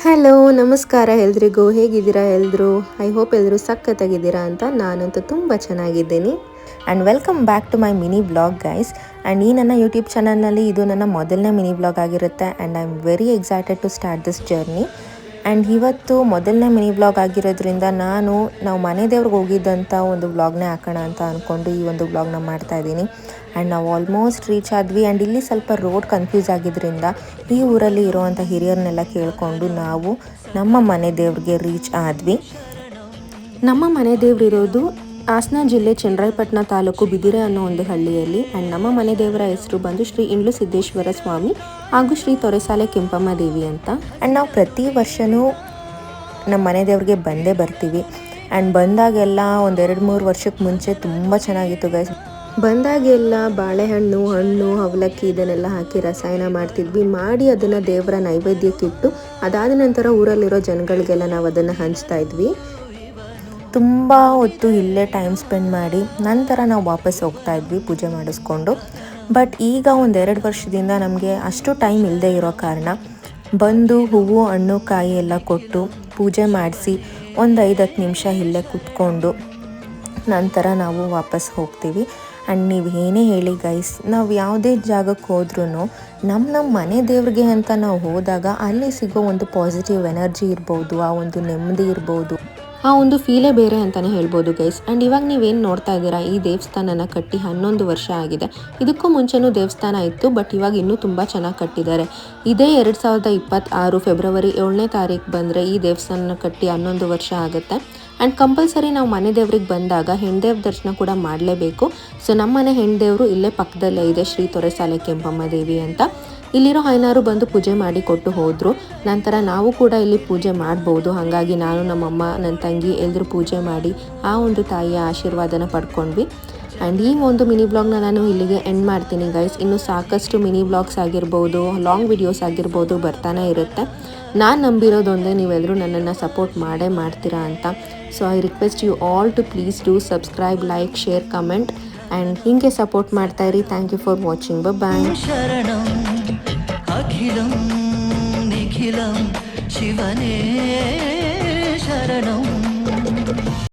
Hello ನಮಸ್ಕಾರ ಎಲ್ರಿಗೂ, ಹೇಗಿದ್ದೀರಾ ಎಲ್ಲರೂ? ಐ ಹೋಪ್ ಎಲ್ಲರೂ ಸಖತ್ತಾಗಿದ್ದೀರಾ ಅಂತ. ನಾನಂತೂ ತುಂಬ ಚೆನ್ನಾಗಿದ್ದೀನಿ. And welcome back to my mini blog guys. And ಈ ನನ್ನ ಯೂಟ್ಯೂಬ್ ಚಾನಲ್ನಲ್ಲಿ ಇದು ನನ್ನ ಮೊದಲನೇ ಮಿನಿ ಬ್ಲಾಗ್ ಆಗಿರುತ್ತೆ. And I am very excited to start this journey. And ಇವತ್ತು ಮೊದಲನೇ ಮಿನಿ ಬ್ಲಾಗ್ ಆಗಿರೋದ್ರಿಂದ ನಾವು ಮನೆ ದೇವ್ರಿಗೆ ಹೋಗಿದ್ದಂಥ ಒಂದು ವ್ಲಾಗ್ನೇ ಹಾಕೋಣ ಅಂತ ಅಂದ್ಕೊಂಡು ಈ ಒಂದು ವ್ಲಾಗ್ನ ಮಾಡ್ತಾಯಿದ್ದೀನಿ. ಆ್ಯಂಡ್ ನಾವು ಆಲ್ಮೋಸ್ಟ್ ರೀಚ್ ಆದ್ವಿ. ಆ್ಯಂಡ್ ಇಲ್ಲಿ ಸ್ವಲ್ಪ ರೋಡ್ ಕನ್ಫ್ಯೂಸ್ ಆಗಿದ್ದರಿಂದ ಈ ಊರಲ್ಲಿ ಇರುವಂಥ ಹಿರಿಯರನ್ನೆಲ್ಲ ಕೇಳಿಕೊಂಡು ನಾವು ನಮ್ಮ ಮನೆ ದೇವ್ರಿಗೆ ರೀಚ್ ಆದ್ವಿ. ನಮ್ಮ ಮನೆ ದೇವ್ರಿರೋದು ಹಾಸನ ಜಿಲ್ಲೆ ಚನ್ನರಾಯಪಟ್ಟಣ ತಾಲೂಕು ಬಿದಿರೆ ಅನ್ನೋ ಒಂದು ಹಳ್ಳಿಯಲ್ಲಿ. ಆ್ಯಂಡ್ ನಮ್ಮ ಮನೆ ದೇವರ ಹೆಸರು ಬಂದು ಶ್ರೀ ಇಂಡ್ಲು ಸಿದ್ದೇಶ್ವರ ಸ್ವಾಮಿ ಹಾಗೂ ಶ್ರೀ ತೊರೆಸಾಲೆ ಕೆಂಪಮ್ಮ ದೇವಿ ಅಂತ. ಆ್ಯಂಡ್ ನಾವು ಪ್ರತಿ ವರ್ಷವೂ ನಮ್ಮ ಮನೆ ದೇವ್ರಿಗೆ ಬಂದೇ ಬರ್ತೀವಿ. ಆ್ಯಂಡ್ ಬಂದಾಗೆಲ್ಲ ಒಂದು 2-3 ವರ್ಷಕ್ಕೆ ಮುಂಚೆ ತುಂಬ ಚೆನ್ನಾಗಿತ್ತು ಗೈಸ್. ಬಂದಾಗೆಲ್ಲ ಬಾಳೆಹಣ್ಣು, ಹಣ್ಣು, ಅವಲಕ್ಕಿ ಇದನ್ನೆಲ್ಲ ಹಾಕಿ ರಸಾಯನ ಮಾಡ್ತಿದ್ವಿ. ಮಾಡಿ ಅದನ್ನು ದೇವರ ನೈವೇದ್ಯಕ್ಕಿಟ್ಟು ಅದಾದ ನಂತರ ಊರಲ್ಲಿರೋ ಜನಗಳಿಗೆಲ್ಲ ನಾವು ಅದನ್ನು ಹಂಚ್ತಾ ಇದ್ವಿ. ತುಂಬ ಹೊತ್ತು ಇಲ್ಲೇ ಟೈಮ್ ಸ್ಪೆಂಡ್ ಮಾಡಿ ನಂತರ ನಾವು ವಾಪಸ್ ಹೋಗ್ತಾ ಇದ್ವಿ ಪೂಜೆ ಮಾಡಿಸ್ಕೊಂಡು. ಬಟ್ ಈಗ 1-2 ವರ್ಷದಿಂದ ನಮಗೆ ಅಷ್ಟು ಟೈಮ್ ಇಲ್ಲದೆ ಇರೋ ಕಾರಣ ಬಂದು ಹೂವು, ಹಣ್ಣು, ಕಾಯಿ ಎಲ್ಲ ಕೊಟ್ಟು ಪೂಜೆ ಮಾಡಿಸಿ ಒಂದು 5-10 ನಿಮಿಷ ಇಲ್ಲೇ ಕೂತ್ಕೊಂಡು ನಂತರ ನಾವು ವಾಪಸ್ ಹೋಗ್ತೀವಿ. ಆ್ಯಂಡ್ ನೀವು ಏನೇ ಹೇಳಿ ಗೈಸ್, ನಾವು ಯಾವುದೇ ಜಾಗಕ್ಕೆ ಹೋದ್ರೂ ನಮ್ಮ ಮನೆ ದೇವ್ರಿಗೆ ಅಂತ ನಾವು ಹೋದಾಗ ಅಲ್ಲಿ ಸಿಗೋ ಒಂದು ಪಾಸಿಟಿವ್ ಎನರ್ಜಿ ಇರ್ಬೋದು, ಆ ಒಂದು ನೆಮ್ಮದಿ ಇರ್ಬೋದು, ಆ ಒಂದು ಫೀಲೇ ಬೇರೆ ಅಂತಲೇ ಹೇಳ್ಬೋದು ಗೈಸ್. ಆ್ಯಂಡ್ ಇವಾಗ ನೀವೇನು ನೋಡ್ತಾ ಇದ್ದೀರಾ, ಈ ದೇವಸ್ಥಾನನ ಕಟ್ಟಿ 11 ವರ್ಷ ಆಗಿದೆ. ಇದಕ್ಕೂ ಮುಂಚೆನೂ ದೇವಸ್ಥಾನ ಇತ್ತು, ಬಟ್ ಇವಾಗ ಇನ್ನೂ ತುಂಬ ಚೆನ್ನಾಗಿ ಕಟ್ಟಿದ್ದಾರೆ. ಇದೇ 2026 ಫೆಬ್ರವರಿ 7ನೇ ತಾರೀಕು ಬಂದರೆ ಈ ದೇವಸ್ಥಾನ ಕಟ್ಟಿ 11 ವರ್ಷ ಆಗುತ್ತೆ. ಆ್ಯಂಡ್ ಕಂಪಲ್ಸರಿ ನಾವು ಮನೆ ದೇವ್ರಿಗೆ ಬಂದಾಗ ಹೆಣ್ದೇವ್ರ ದರ್ಶನ ಕೂಡ ಮಾಡಲೇಬೇಕು. ಸೊ ನಮ್ಮ ಮನೆ ಹೆಣ್ದೇವರು ಇಲ್ಲೇ ಪಕ್ಕದಲ್ಲೇ ಇದೆ, ಶ್ರೀ ತೊರೆಸಾಲೆ ಕೆಂಪಮ್ಮ ದೇವಿ ಅಂತ. ಇಲ್ಲಿರೋ ಹೈನಾರು ಬಂದು ಪೂಜೆ ಮಾಡಿ ಕೊಟ್ಟು ಹೋದರು. ನಂತರ ನಾವು ಕೂಡ ಇಲ್ಲಿ ಪೂಜೆ ಮಾಡ್ಬೋದು. ಹಾಗಾಗಿ ನಾನು, ನಮ್ಮಮ್ಮ, ನನ್ನ ತಂಗಿ ಎಲ್ಲರೂ ಪೂಜೆ ಮಾಡಿ ಆ ಒಂದು ತಾಯಿಯ ಆಶೀರ್ವಾದನ ಪಡ್ಕೊಂಡ್ವಿ. ಆ್ಯಂಡ್ ಈ ಒಂದು ಮಿನಿ ಬ್ಲಾಗ್ನ ನಾನು ಇಲ್ಲಿಗೆ ಎಂಡ್ ಮಾಡ್ತೀನಿ ಗೈಸ್. ಇನ್ನೂ ಸಾಕಷ್ಟು ಮಿನಿ ಬ್ಲಾಗ್ಸ್ ಆಗಿರ್ಬೋದು, ಲಾಂಗ್ ವಿಡಿಯೋಸ್ ಆಗಿರ್ಬೋದು ಬರ್ತಾನೆ ಇರುತ್ತೆ. ನಾನು ನಂಬಿರೋದೊಂದೇ, ನೀವೆಲ್ಲರೂ ನನ್ನನ್ನು ಸಪೋರ್ಟ್ ಮಾಡ್ತೀರಾ ಅಂತ. So I request you all to please do subscribe, like, share, comment and ಹೀಗೆ ಸಪೋರ್ಟ್ ಮಾಡ್ತಾಯಿರಿ. Thank you for watching. Bye. ಅಖಿಲಂ ನಿಖಿಲಂ ಶಿವನೇ ಶರಣಂ.